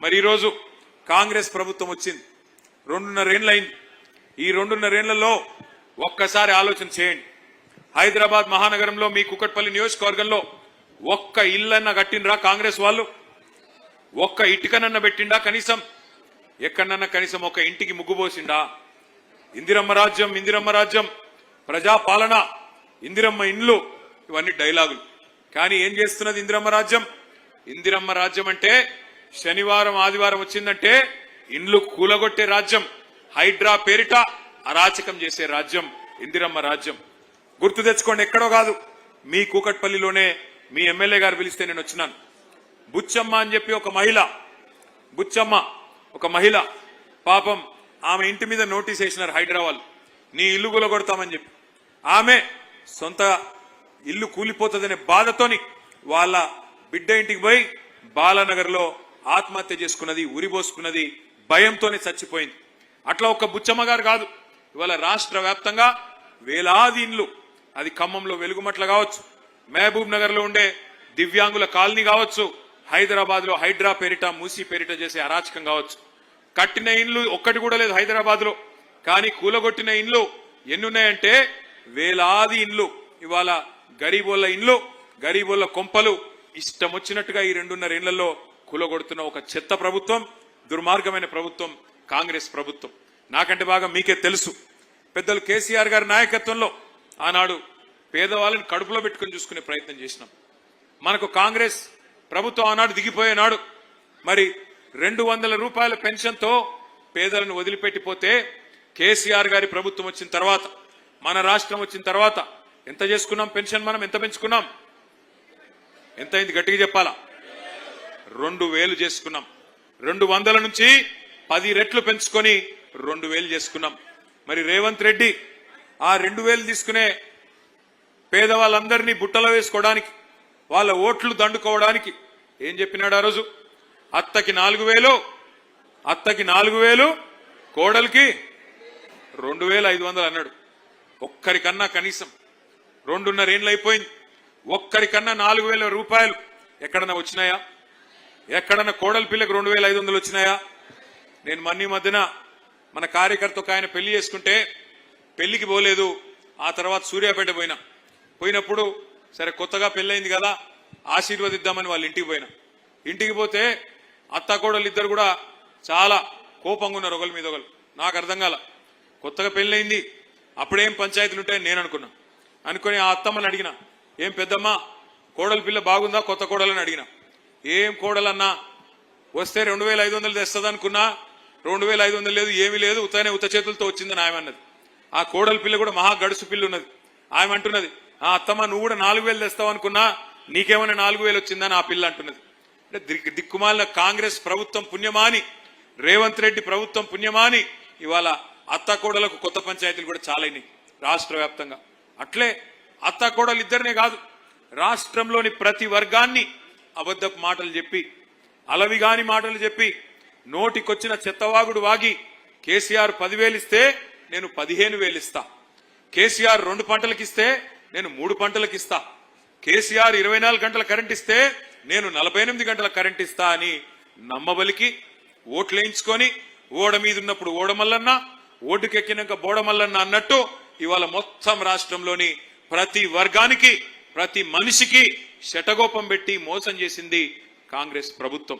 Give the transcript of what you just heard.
మరి ఈరోజు కాంగ్రెస్ ప్రభుత్వం వచ్చింది, 2.5 ఏళ్ళు అయింది. ఈ 2.5 ఏళ్లలో ఒక్కసారి ఆలోచన చేయండి. హైదరాబాద్ మహానగరంలో మీ కుకట్పల్లి నియోజకవర్గంలో ఒక్క ఇల్లన్న కట్టినరా కాంగ్రెస్ వాళ్ళు? ఒక్క ఇటుకనన్న పెట్టిండా? కనీసం ఎక్కడన్నా కనీసం ఒక ఇంటికి ముగ్గుపోసిండా? ఇందిరమ్మ రాజ్యం, ఇందిరమ్మ రాజ్యం, ప్రజాపాలన, ఇందిరమ్మ ఇండ్లు, ఇవన్నీ డైలాగులు. కానీ ఏం చేస్తున్నది ఇందిరమ్మ రాజ్యం? ఇందిరమ్మ రాజ్యం అంటే శనివారం ఆదివారం వచ్చిందంటే ఇండ్లు కూలగొట్టే రాజ్యం, హైడ్రా పేరిట అరాచకం చేసే రాజ్యం ఇందిరమ్మ రాజ్యం. గుర్తు తెచ్చుకోండి, ఎక్కడో కాదు, మీ కూకట్పల్లిలోనే మీ ఎమ్మెల్యే గారు పిలిస్తే నేను వచ్చినాను. బుచ్చమ్మ అని చెప్పి ఒక మహిళ, బుచ్చమ్మ ఒక మహిళ, పాపం ఆమె ఇంటి మీద నోటీస్ వేసినారు హైదరాబాద్, నీ ఇల్లు కూలగొడతామని చెప్పి. ఆమె సొంత ఇల్లు కూలిపోతుందనే బాధతోని వాళ్ళ బిడ్డ ఇంటికి పోయి బాలానగర్లో ఆత్మహత్య చేసుకున్నది, ఉరిపోసుకున్నది, భయంతోనే చచ్చిపోయింది. అట్లా ఒక బుచ్చమ్మ గారు కాదు, ఇవాళ రాష్ట్ర వ్యాప్తంగా వేలాది ఇండ్లు, అది ఖమ్మంలో వెలుగుమట్ల కావచ్చు, మహబూబ్ నగర్ లో ఉండే దివ్యాంగుల కాలనీ కావచ్చు, హైదరాబాద్ లో హైడ్రా పేరిట మూసీ పేరిట చేసే అరాచకం కావచ్చు. కట్టిన ఇండ్లు ఒక్కటి కూడా లేదు హైదరాబాద్ లో, కానీ కూలగొట్టిన ఇండ్లు ఎన్నున్నాయంటే వేలాది ఇండ్లు. ఇవాళ గరీబోళ్ల ఇండ్లు, గరీబోళ్ల కొంపలు ఇష్టం వచ్చినట్టుగా ఈ 2.5 ఏళ్లలో కూలగొడుతున్న ఒక చెత్త ప్రభుత్వం, దుర్మార్గమైన ప్రభుత్వం కాంగ్రెస్ ప్రభుత్వం. నాకంటే బాగా మీకే తెలుసు, పెద్దలు కేసీఆర్ గారి నాయకత్వంలో ఆనాడు పేదవాళ్ళని కడుపులో పెట్టుకుని చూసుకునే ప్రయత్నం చేసినాం. మనకు కాంగ్రెస్ ప్రభుత్వం ఆనాడు దిగిపోయేనాడు మరి 200 రూపాయల పెన్షన్తో పేదలను వదిలిపెట్టిపోతే, కేసీఆర్ గారి ప్రభుత్వం వచ్చిన తర్వాత, మన రాష్ట్రం వచ్చిన తర్వాత ఎంత చేసుకున్నాం పెన్షన్? మనం ఎంత పెంచుకున్నాం? ఎంత అయింది గట్టిగా చెప్పాలా? 2000 చేసుకున్నాం. 200 నుంచి 10 రెట్లు పెంచుకొని 2000 చేసుకున్నాం. మరి రేవంత్ రెడ్డి ఆ 2000 తీసుకునే పేదవాళ్ళందరినీ బుట్టలో వేసుకోవడానికి, వాళ్ళ ఓట్లు దండుకోవడానికి ఏం చెప్పినాడు ఆ రోజు? అత్తకి 4000, అత్తకి 4000, కోడలికి 2500 అన్నాడు. ఒక్కరికన్నా కనీసం 2.5 ఏళ్ళు అయిపోయింది, ఒక్కరికన్నా 4000 రూపాయలు ఎక్కడన్నా వచ్చినాయా? ఎక్కడన్నా కోడలి పిల్లకి 2500 వచ్చినాయా? నేను మన్నీ మధ్యన మన కార్యకర్త ఒక ఆయన పెళ్లి చేసుకుంటే పెళ్లికి పోలేదు, ఆ తర్వాత సూర్యాపేట పోయినప్పుడు సరే కొత్తగా పెళ్ళైంది కదా ఆశీర్వదిద్దామని వాళ్ళ ఇంటికి పోయినా. ఇంటికి పోతే అత్త కోడలు ఇద్దరు కూడా చాలా కోపంగా ఉన్నారు ఒకరి మీద ఒకరు. నాకు అర్థం కాల, కొత్తగా పెళ్ళైంది అప్పుడేం పంచాయతీలు ఉంటాయని నేను అనుకుని ఆ అత్తమ్మని అడిగిన, ఏం పెద్దమ్మ కోడలి పిల్ల బాగుందా కొత్త కోడలని అడిగిన. ఏం కోడలన్నా వస్తే 2500 తెస్తుంది అనుకున్నా, 2500 లేదు, ఏమీ లేదు, ఉత్త చేతులతో వచ్చిందని ఆమె అన్నది. ఆ కోడలి పిల్ల కూడా మహా గడుసు పిల్ల ఉన్నది. ఆమె అంటున్నది, ఆ అత్తమ్మ నువ్వు కూడా 4000 తెస్తావు అనుకున్నా, నీకేమైనా 4000 వచ్చిందని ఆ పిల్ల అంటున్నది. అంటే దిక్కుమాలిన కాంగ్రెస్ ప్రభుత్వం పుణ్యమాని, రేవంత్ రెడ్డి ప్రభుత్వం పుణ్యమాని ఇవాళ అత్త కోడలకు కొత్త పంచాయతీలు కూడా చాలైనాయి రాష్ట్ర వ్యాప్తంగా. అట్లే అత్త కోడలు ఇద్దరినే కాదు, రాష్ట్రంలోని ప్రతి వర్గాన్ని అబద్ధపు మాటలు చెప్పి, అలవిగాని మాటలు చెప్పి, నోటికొచ్చిన చెత్తవాగుడు వాగి కేసీఆర్ 10,000 ఇస్తే నేను 15,000 ఇస్తా, కేసీఆర్ 2 పంటలకు ఇస్తే నేను 3 పంటలకు ఇస్తా, కేసీఆర్ 24 గంటల కరెంట్ ఇస్తే నేను 48 గంటల కరెంట్ ఇస్తా అని నమ్మబలికి ఓట్లేయించుకొని, ఓడ మీద ఉన్నప్పుడు ఓడమల్లన్న, ఓటుకెక్కినాక బోడమల్లన్న అన్నట్టు ఇవాళ మొత్తం రాష్ట్రంలోని ప్రతి వర్గానికి, ప్రతి మనిషికి శటగోపం పెట్టి మోసం చేసింది కాంగ్రెస్ ప్రభుత్వం.